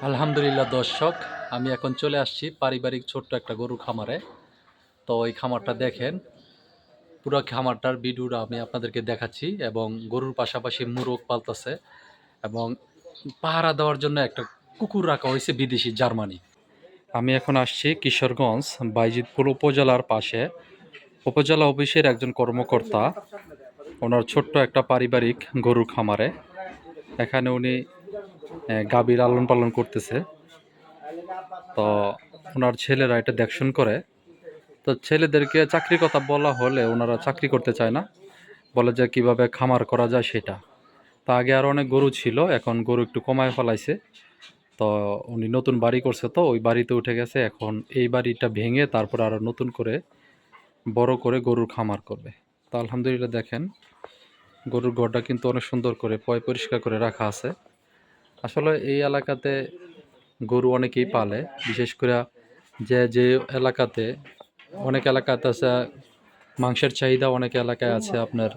আলহামদুলিল্লাহ দর্শক, আমি এখন চলে আসছি পারিবারিক ছোট্ট একটা গরুর খামারে। তো এই খামারটা দেখেন, পুরো খামারটার ভিডিওটা আমি আপনাদেরকে দেখাচ্ছি এবং গরুর পাশাপাশি মুরগ পালতেছে এবং পাহারা দেওয়ার জন্য একটা কুকুর রাখা হয়েছে বিদেশি জার্মানি। আমি এখন আসছি কিশোরগঞ্জ বাইজিতপুর উপজেলার পাশে উপজেলা অফিসের একজন কর্মকর্তা ওনার ছোট্ট একটা পারিবারিক গরুর খামারে। এখানে উনি গাভী লালন পালন করতেছে। তো ওনার ছেলেরা এটা দেখশন করে। তো ছেলেদেরকে চাকরির কথা বলা হলে ওনারা চাকরি করতে চায় না, বলে যে কিভাবে খামার করা যায় সেটা। তা আগে আরও অনেক গরু ছিল, এখন গরু একটু কমায় ফেলাইছে। তো উনি নতুন বাড়ি করছে, তো ওই বাড়িতে উঠে গেছে। এখন এই বাড়িটা ভেঙে তারপর আরও নতুন করে বড় করে গরুর খামার করবে। তো আলহামদুলিল্লাহ দেখেন, গরুর ঘরটা কিন্তু অনেক সুন্দর করে পরিষ্কার করে রাখা আছে। আসলে এই এলাকাতে গরু অনেকেই পালে, বিশেষ করে যে এলাকাতে অনেক এলাকাতে আছে মাংসের চাহিদা, অনেক এলাকায় আছে আপনার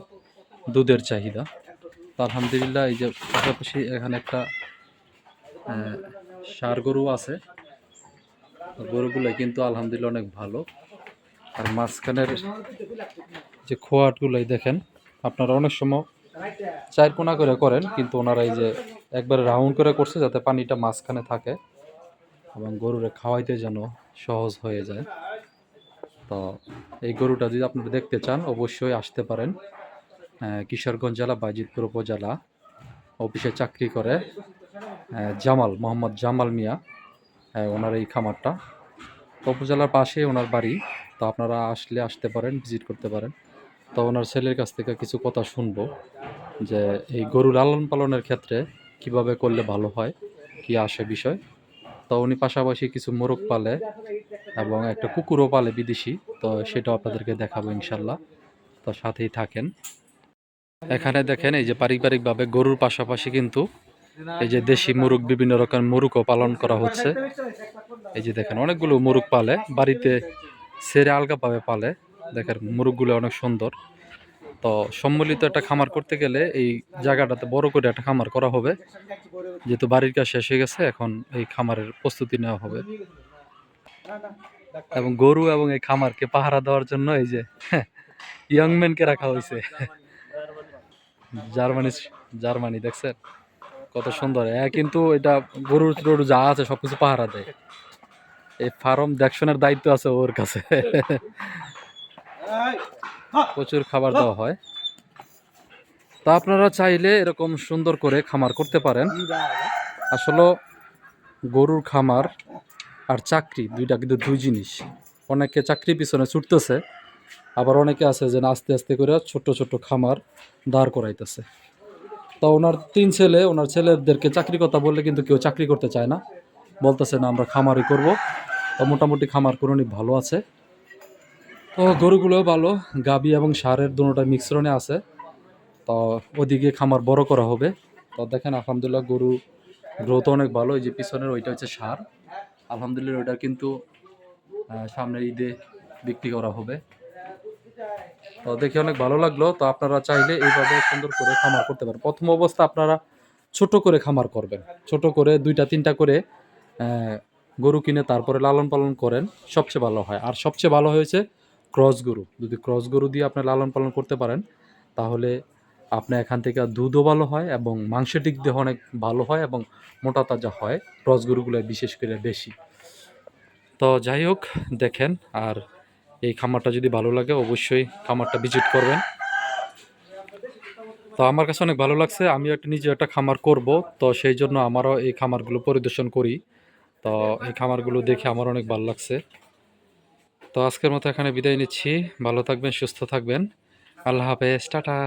দুধের চাহিদা। তো আলহামদুলিল্লাহ এই যে পাশাপাশি এখানে একটা ষাঁড় গরু আছে। গরুগুলো কিন্তু আলহামদুলিল্লাহ অনেক ভালো। আর মাঝখানের যে খোয়াটগুলোই দেখেন, আপনারা অনেক সময় চার কোনা করে করেন, কিন্তু ওনারা এই যে একবারে রাউন্ড করে করছে যাতে পানিটা মাঝখানে থাকে এবং গরুরে খাওয়াইতে যেন সহজ হয়ে যায়। তো এই গরুটা যদি আপনারা দেখতে চান অবশ্যই আসতে পারেন। কিশোরগঞ্জ জেলা বাইজিতপুর উপজেলা অফিসে চাকরি করে মোহাম্মদ জামাল মিয়া, ওনার এই খামারটা উপজেলার পাশে ওনার বাড়ি। তো আপনারা আসতে পারেন, ভিজিট করতে পারেন। তো ওনার ছেলের কাছ থেকে কিছু কথা শুনবো যে এই গরু লালন পালনের ক্ষেত্রে কিভাবে করলে ভালো হয়, কি আসে বিষয়। তো উনি পাশাপাশি কিছু মোরগ পালে এবং একটা কুকুরও পালে বিদেশি, তো সেটাও আপনাদেরকে দেখাবো ইনশাল্লাহ। তো সাথেই থাকেন। এখানে দেখেন এই যে পারিবারিকভাবে গরুর পাশাপাশি কিন্তু এই যে দেশি মুরগ, বিভিন্ন রকম মুরগও পালন করা হচ্ছে। এই যে দেখেন অনেকগুলো মুরগ পালে, বাড়িতে ছেড়ে আলগাভাবে পালে। দেখেন মুরগগুলো অনেক সুন্দর। তো সম্মিলিত একটা খামার করতে গেলে এই জায়গাটাতে বড় করে একটা খামার করা হবে, যেহেতু বাড়ির কাজ শেষ হয়ে গেছে, এখন এই খামারের প্রস্তুতি নেওয়া হবে। এবং গরু এবং এই খামারকে পাহারা দেওয়ার জন্য এই যে ইয়ং ম্যানকে রাখা হয়েছে। জার্মানি জার্মানি দেখছেন কত সুন্দর। কিন্তু এটা গরু টরু যা আছে সবকিছু পাহারা দেয়। এই ফার্ম দেখশনের দায়িত্ব আছে ওর কাছে। প্রচুর খাবার দেওয়া হয়। তা আপনারা চাইলে এরকম সুন্দর করে খামার করতে পারেন। আসলে গরুর খামার আর চাকরি দুইটা কিন্তু দুই জিনিস। অনেকে চাকরি পিছনে ছুটতেছে, আবার অনেকে আছে যে আস্তে আস্তে করে ছোট ছোট খামার দাঁড় করাইতেছে। তো ওনার তিন ছেলে, ওনার ছেলেদেরকে চাকরি কথা বললে কিন্তু কেউ চাকরি করতে চায় না, বলতেছে না আমরা খামারই করব। তো মোটামুটি খামার করে উনি ভালো আছে। তো গরুগুলোও ভালো, গাভী এবং ষাঁড়ের দুটোটা মিশ্রণে আছে। তো ওদিকে খামার বড় করা হবে। তো দেখেন আলহামদুলিল্লাহ গরু গ্রোথ অনেক ভালো। এই যে পিছনের ওইটা হচ্ছে ষাঁড়, আলহামদুলিল্লাহ ওইটা কিন্তু সামনের ঈদে বিক্রি করা হবে। তো দেখে অনেক ভালো লাগলো। তো আপনারা চাইলে এইভাবে সুন্দর করে খামার করতে পারেন। প্রথম অবস্থা আপনারা ছোট করে খামার করবেন, ছোট করে 2টা 3টা করে গরু কিনে তারপরে লালন পালন করেন, সবচেয়ে ভালো হয়। আর সবচেয়ে ভালো হয়েছে ক্রস গরু। যদি ক্রস গরু দিয়ে আপনি লালন পালন করতে পারেন, তাহলে আপনার এখান থেকে দুধও ভালো হয় এবং মাংসের দিক দিয়ে অনেক ভালো হয় এবং মোটা তাজা হয় ক্রস গরুগুলো বিশেষ করে বেশি। তো যাই হোক দেখেন, আর এই খামারটা যদি ভালো লাগে অবশ্যই খামারটা ভিজিট করবেন। তো আমার কাছে অনেক ভালো লাগছে, আমি নিজে একটা খামার করব। তো সেই জন্য আমারও এই খামারগুলো পরিদর্শন করি। তো এই খামারগুলো দেখে আমার অনেক ভালো লাগছে। তো আজকের মতো এখানে বিদায় নিচ্ছি। ভালো থাকবেন, সুস্থ থাকবেন। আল্লাহ হাফেজ, টাটা।